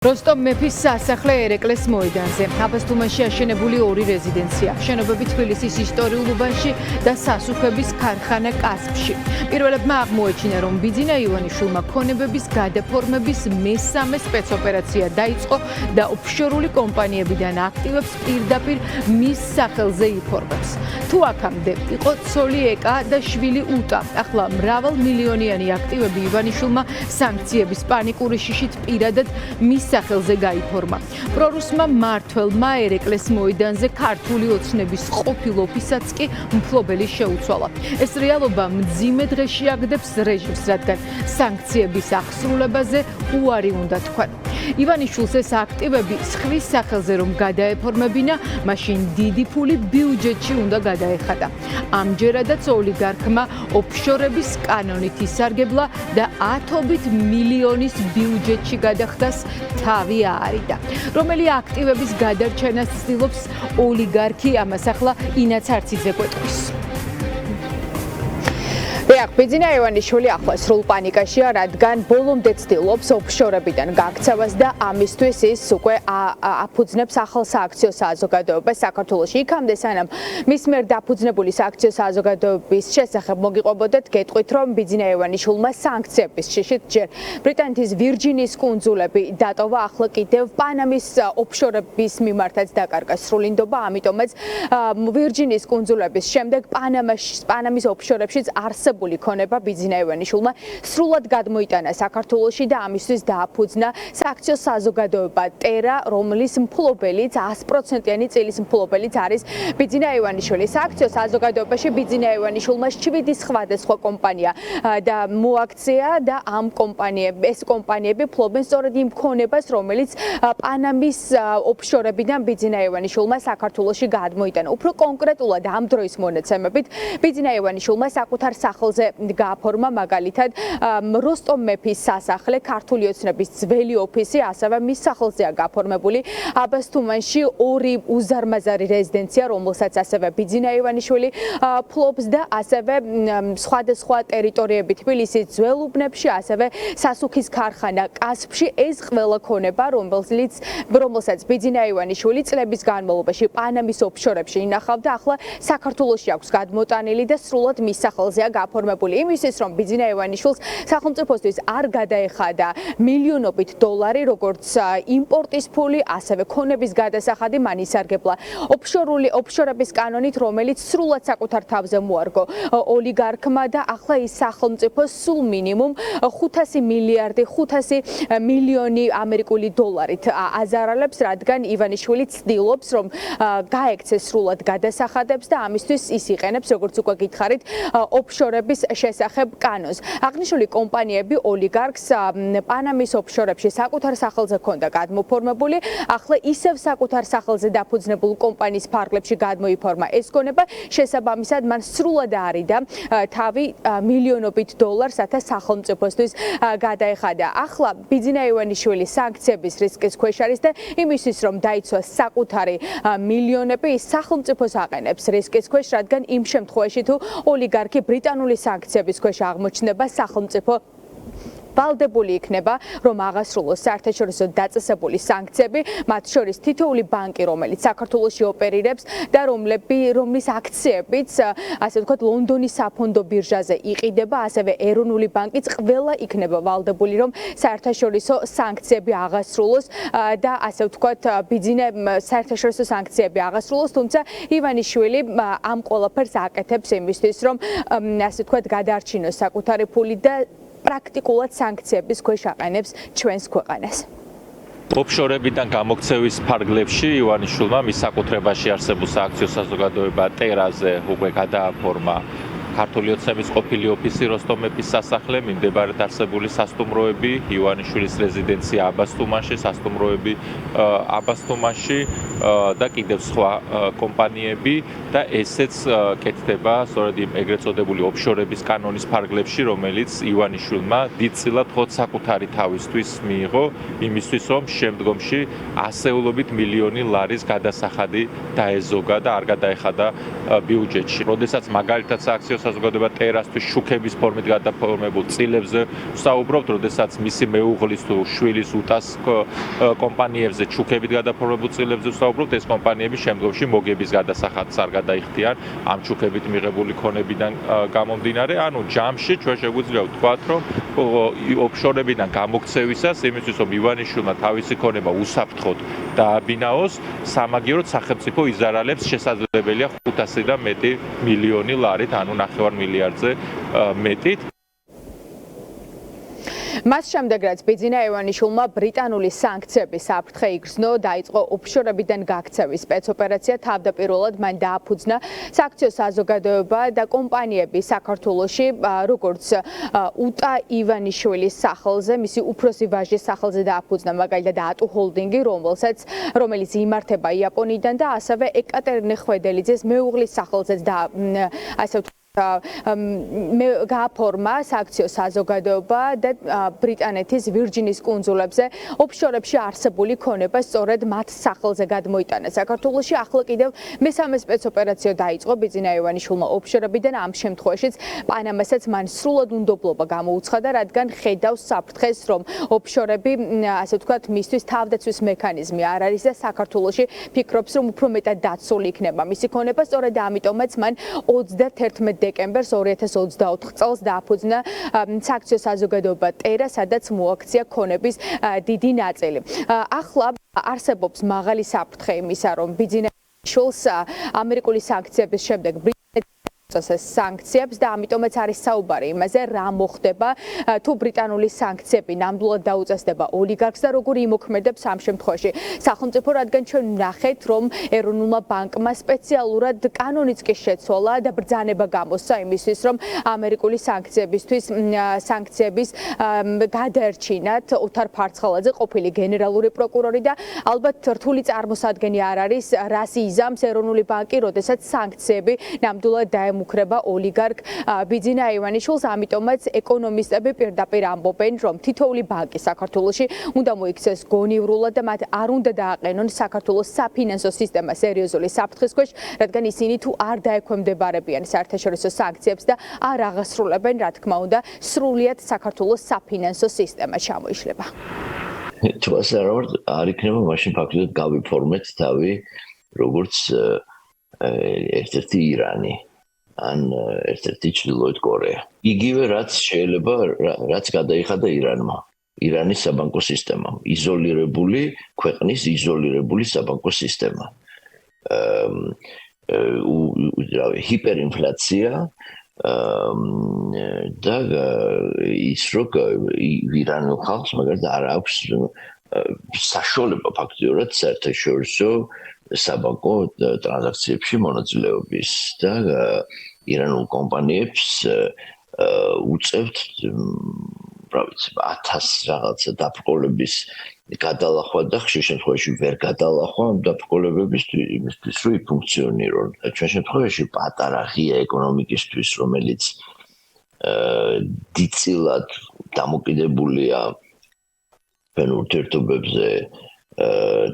როსტომ მეფის სასახლე ერეკლეს მოედანზე. აბასთუმანში აშენებული ორი რეზიდენცია. შენობები თბილისის ისტორიულ უბანში და სასუქების ქარხანა კასპში. პირველებმა აღმოაჩინა, რომ ბიძინა ივანიშვილმა ქონებების გადაფორმების მესამე სპეცოპერაცია დაიწყო და ოფშორული კომპანიებიდან აქტივებს პირდაპირ მის სახელზე იფორმებს. თუ აქამდე იყო ცოლი ეკა და შვილი უტა, ახლა მრავალმილიონიანი აქტივები ივანიშვილმა სანქციების პანიკური შიშით პირადად მის სახელზე გაიფორმა. პრორუსმა მმართველმა ერეკლეს მოედანზე ქართული ოცნების ყოფილ ოფისსაც კი მფლობელი შეუცვალა. ეს რეალობა მძიმე დღეში აგდებს რეჟიმს, რადგან სანქციების აღსრულებაზე უარი უნდა თქვან. ივანიშვილს ეს აქტივები სხვის სახელზე რომ გადაეფორმებინა, მაშინ დიდი ფული ბიუჯეტში უნდა გადაეხადა. ამჯერადაც ოლიგარქმა ოფშორების კანონით ისარგებლა და ათობით მილიონის ბიუჯეტში გადახდას თავი აარიდა. რომელი აქტივების გადარჩენას ცდილობს ოლიგარქი, ამას ახლა ინა ცარციძე გვეტყვის. ბიძინა ივანიშვილი ახლა სრულ პანიკაშია, რადგან ბოლომდე ცდილობს ოფშორებიდან გაქცევას და ამისთვის ის უკვე აფუძნებს ახალ სააქციო საზოგადოებას საქართველოში. იქამდე სანამ მის მიერ დაფუძნებული სააქციო საზოგადოების შესახებ მოგიყვებოდეთ, გეტყვით, რომ ბიძინა ივანიშვილმა სანქციების შიშით ჯერ ბრიტანეთის ვირჯინის კუნძულები დატოვა, ახლა კიდევ პანამის ოფშორების მიმართაც დაკარგა სრულინდობა, ამიტომაც ვირჯინის კუნძულების შემდეგ პანამის ოფშორებშიც არსებული ქონება ბიძინა ივანიშვილმა სრულად გადმოიტანა საქართველოში და ამისთვის დააფუძნა სააქციო საზოგადოება ტერა, რომლის მფლობელიც 100%-იანი წილის მფლობელიც არის ბიძინა ივანიშვილი. სააქციო საზოგადოებაში ბიძინა ივანიშვილმა 7 სხვადასხვა კომპანია და მოაქცია და ეს კომპანიები ფლობენ სწორედ იმ ქონებას, რომელიც პანამის ოფშორებიდან ბიძინა ივანიშვილმა საქართველოში გადმოიტანა. უფრო კონკრეტულად ამ დროის მონაცემებით ბიძინა ივანიშვილმა საკუთარ სახელზე გააფორმა მაგალითად როსტომ მეფის სასახლე, ქართული ოცნების ძველი ოფისი, ასევე მის სახელზეა გაფორმებული აბასთუმანში ორი უზარმაზარი რეზიდენცია, რომელსაც ასევე ბიძინა ივანიშვილი ფლობს და ასევე სხვადასხვა ტერიტორიები თბილისის ძველ უბნებში, ასევე სასუქის ქარხანა კასპში. ეს ყველა ქონება, რომელსაც ბიძინა ივანიშვილი წლების განმავლობაში პანამის ოფშორებში ინახავდა, ახლა საქართველოში აქვს გადმოტანილი და სრულად მის სახელზეა გაფორმებული. იმისთვის, რომ ბიძინა ივანიშვილს სახელმწიფოსთვის არ გადაეხადა მილიონობით დოლარი, როგორც იმპორტის ფული, ასევე ქონების გადასახადი, მან ისარგებლა ოფშორების კანონით, რომელიც სრულად საკუთარ თავზე მოარგო ოლიგარქმა და ახლა ის სახელმწიფო სულ მინიმუმ 500 მილიონი ამერიკული დოლარით აზარალებს, რადგან ივანიშვილი ცდილობს, რომ გაექცეს სრულად გადასახადებს და ამისთვის ის იყენებს, როგორც უკვე გითხარით, ოფშორების შესახებ კანონს. აღნიშნული კომპანიები ოლიგარქს პანამის ოფშორებში საკუთარ სახელზე ჰქონდა გადმოფორმებული, ახლა ისევ საკუთარ სახელზე დაფუძნებულ კომპანიის ფარგლებში გადმოიფორმა ეს ქონება, შესაბამისად მან სრულად აარიდა თავი მილიონობით დოლარს, რათა სახელმწიფოსთვის გადაეხადა. ახლა ბიძინა ივანიშვილი სანქციების რისკის ქვეშ არის და იმისთვის, რომ დაიცვას საკუთარი მილიონები, ის სახელმწიფოს აყენებს რისკის ქვეშ, რადგან იმ შემთხვევაში თუ ოლიგარქი ბრიტანული სანქციების ქვეშ აღმოჩნდება, სახელმწიფო ვალდებული იქნება, რომ აღასრულოს საერთაშორისო დაწესებული სანქციები, მათ შორის თითოეული ბანკი, რომელიც საქართველოში ოპერირებს და რომლის აქციებიც, ასე ვთქვათ, ლონდონის საფონდო ბირჟაზე იყიდება, ასევე ეროვნული ბანკიც ყველა იქნება ვალდებული, რომ საერთაშორისო სანქციები აღასრულოს და ასე ვთქვათ, საერთაშორისო სანქციები აღასრულოს, თუმცა ივანიშვილი ამ ყველაფერს აკეთებს იმისთვის, რომ ასე ვთქვათ, გადაარჩინოს საკუთარი ფული და პრაქტიკულად სანქციების ქვეშ აყენებს ჩვენს ქვეყანას. ოფშორებიდან გამოქცევის ფარგლებში ივანიშვილმა მის საკუთრებაში არსებულ სააქციო საზოგადოება ტერაზე უკვე გადააფორმა ქართული ოცნების ყოფილი ოფისი, როსტომ მეფის სასახლე, მიმდებარედ არსებული სასტუმროები, ივანიშვილის რეზიდენცია აბასთუმანში, სასტუმროები აბასთუმანში და კიდევ სხვა კომპანიები და ესეც კეთდება სწორედ იმ ეგრეთ წოდებული ოფშორების კანონის ფარგლებში, რომელიც ივანიშვილმა დიდწილად ხოთ საკუთარი თავისთვის მიიღო, იმისთვის, რომ შემდგომში ასეულობით მილიონი ლარის გადასახადი დაეზოგა და არ გადაეხადა ბიუჯეტში. როდესაც მაგალითად სააქციო საზოგადოება ტერასთვის შუქების ფორმით გადაფორმებულ წილებზე ვსაუბრობთ, როდესაც მისი მეუღლის თუ შვილის უტას კომპანიებზე შუქებით გადაფორმებულ წილებზე ვსაუბრობთ, ეს კომპანიები შემდგომში მოგების გადასახადს არ გადაიხდიან ამ შუქებით მიღებული ქონებიდან გამომდინარე. ანუ ჯამში ჩვენ შეგვიძლია ვთქვათ, რომ ოფშორებიდან გამოქცევისას იმისთვის, რომ ივანიშვილმა თავისი ქონება უსაფრთხოდ დააბინაოს, სამაგიეროდ სახელმწიფო იზარალებს შესაძლებელია 500-დან მეტი მილიონი ლარით, ანუ 9 მილიარდზე მეტით. მას შემდეგ, რაც ბიძინა ივანიშვილმა ბრიტანული სანქციების საფრთხე იგრძნო, დაიწყო ოფშორებიდან გაქცევის სპეცოპერაცია. თავდაპირველად მან დააფუძნა სააქციო საზოგადოება და კომპანიები საქართველოში, როგორც უტა ივანიშვილის სახელზე, მისი უფროსი ვაჟის სახელზე დააფუძნა, მაგალითად ატუ ჰოლდინგი, რომელიც იმართება იაპონიიდან და ასევე ეკატერინე ხვედელიძის მეუღლის სახელზეც გააფორმა სააქციო საზოგადოება და ბრიტანეთის ვირჯინის კუნძულებზე ოფშორებში არსებული ქონება სწორედ მათ სახელზე გადმოიტანა. საქართველოში ახლა კიდევ მესამე სპეცოპერაცია დაიწყო ბიძინა ივანიშვილმა ოფშორებიდან. ამ შემთხვევაშიც პანამასაც მან სრულად უნდობლობა გამოუცხადა, რადგან ხედავს საფრთხეს, რომ ოფშორები, ასე ვთქვათ, მისთვის თავდაცვის მექანიზმი არ არის და საქართველოში ფიქრობს, რომ უფრო მეტად დაცული იქნება მისი ქონება. სწორედ ამიტომაც მან 31 დეკემბერს 2024 წელს დააფუძნა სააქციო საზოგადოება ტერა, სადაც მოაქცია ქონების დიდი ნაწილი. ახლა არსებობს მაღალი საფრთხე იმისა, რომ ბიძინა ივანიშვილს ამერიკული სანქციების შემდეგ სანქციებს და ამიტომაც არის საუბარი იმაზე, რა მოხდება თუ ბრიტანული სანქციები ნამდვილად დაუწესდება ოლიგარქს და როგორ იმოქმედებს ამ შემთხვევაში სახელმწიფო, რადგან ჩვენ ვნახეთ, რომ ეროვნულმა ბანკმა სპეციალურად კანონიც კი შეცვალა და ბრძანება გამოსცა იმისთვის, რომ ამერიკული სანქციების გადაერჩინათ ოთარ ფარცხალაძე, ყოფილი გენერალური პროკურორი და ალბათ რთული წარმოსადგენი არ არის, რას იზამს ეროვნული ბანკი, როდესაც სანქციები ნამდვილად უკრება ოლიგარქ ბიძინა ივანიშვილს. ამიტომაც ეკონომისტები პირდაპირ ამბობენ, რომ თითოეული ბანკი საქართველოში უნდა მოიქცეს გონივრულად და მათ არ უნდა დააყენონ საქართველოს საფინანსო სისტემა სერიოზული საფრთხის ქვეშ, რადგან ისინი თუ არ დაექვემდებარებიან საერთაშორისო სანქციებს და არ აღასრულებენ, რა თქმა უნდა, სრულიად საქართველოს საფინანსო სისტემა ჩამოიშლება. თუ ასე არ იქნება, მაშინ ფაქტობრივად გავიფორმეთ თავი როგორც ერთ-ერთი ირანი ან ერთ-ერთი ჩრდილოეთ კორეა. იგივე რაც შეიძლება, რაც გადაიხადა ირანმა. ირანის საბანკო სისტემა, იზოლირებული ქვეყნის იზოლირებული საბანკო სისტემა. ჰიპერინფლაცია და ის რომ ირანულ ხალხს მაგალითად არ აქვს საშუალება ფაქტობრივად საერთაშორისო საბანკო ტრანზაქციებში მონაწილეობის და ირანულ კომპანიებს უწევთ, რა ვიცი, 1000 რაღაცა დაბრკოლების გადალახვა და ხშირ შემთხვევაში ვერ გადალახვა დაბრკოლებებისთვის, რომ იფუნქციონირონ. ჩვენ შემთხვევაში პატარა ღია ეკონომიკისთვის, რომელიც დიდწილად დამოკიდებულია ფენ ურთიერთობებზე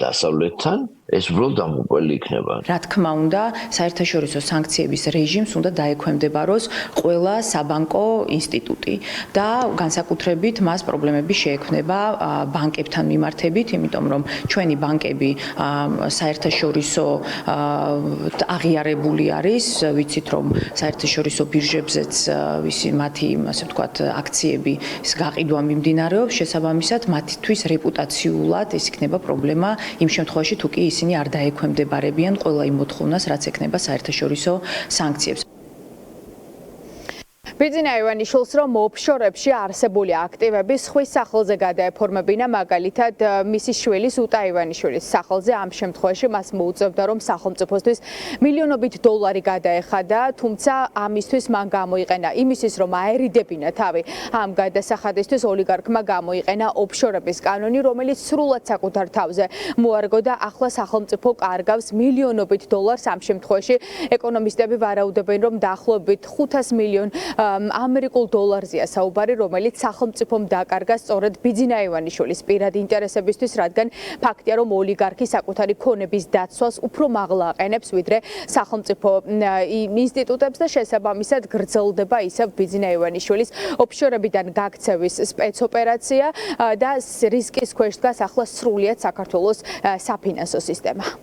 დასავლეთთან, ეს უბრალოდ ამოყველი იქნება. რა თქმა უნდა, საერთაშორისო სანქციების რეჟიმს უნდა დაექვემდებაროს ყველა საბანკო ინსტიტუტი და განსაკუთრებით მას პრობლემები შეექმნება ბანკებთან მიმართებით, იმიტომ რომ ჩვენი ბანკები საერთაშორისო აღიარებული არის, ვიცით რომ საერთაშორისო ბირჟებზეც მათი, ასე ვთქვათ, აქციები გაყიდვა მიმდინარეობს, შესაბამისად მათთვის რეპუტაციულად ეს იქნება პრობლემა იმ შემთხვევაში თუ კი ისინი არ დაექვემდებარებიან ყველა იმ მოთხოვნას, რაც ექნება საერთაშორისო სანქციებს. ბიძინა ივანიშვილს რომ ოფშორებში არსებული აქტივები სხვის სახელზე გადაეფორმებინა, მაგალითად მისი შვილის უტა ივანიშვილის სახელზე. ამ შემთხვევაში მას მოუწევდა, რომ სახელმწიფოსთვის მილიონობით დოლარი გადაეხადა, თუმცა ამისთვის მან გამოიყენა იმისთვის, რომ აერიდებინა თავი ამ გადასახადისთვის, ოლიგარქმა გამოიყენა ოფშორების კანონი, რომელიც სრულად საკუთარ თავზე მოარგო და ახლა სახელმწიფო კარგავს მილიონობით დოლარს. ამ შემთხვევაში ეკონომისტები ვარაუდობენ, რომ დაახლოებით 500 მილიონ ამერიკულ დოლარზეა საუბარი, რომელიც სახელმწიფომ დაკარგა სწორედ ბიძინა ივანიშვილის პირადი ინტერესებისთვის, რადგან ფაქტია, რომ ოლიგარქი საკუთარი ქონების დაცვას უფრო მაღლა აყენებს, ვიდრე სახელმწიფო ინსტიტუტებს და შესაბამისად გრძელდება ისევ ბიძინა ივანიშვილის ოფშორებიდან გაქცევის სპეცოპერაცია და რისკის ქვეშ დგას ახლა სრულიად საქართველოს საფინანსო სისტემა.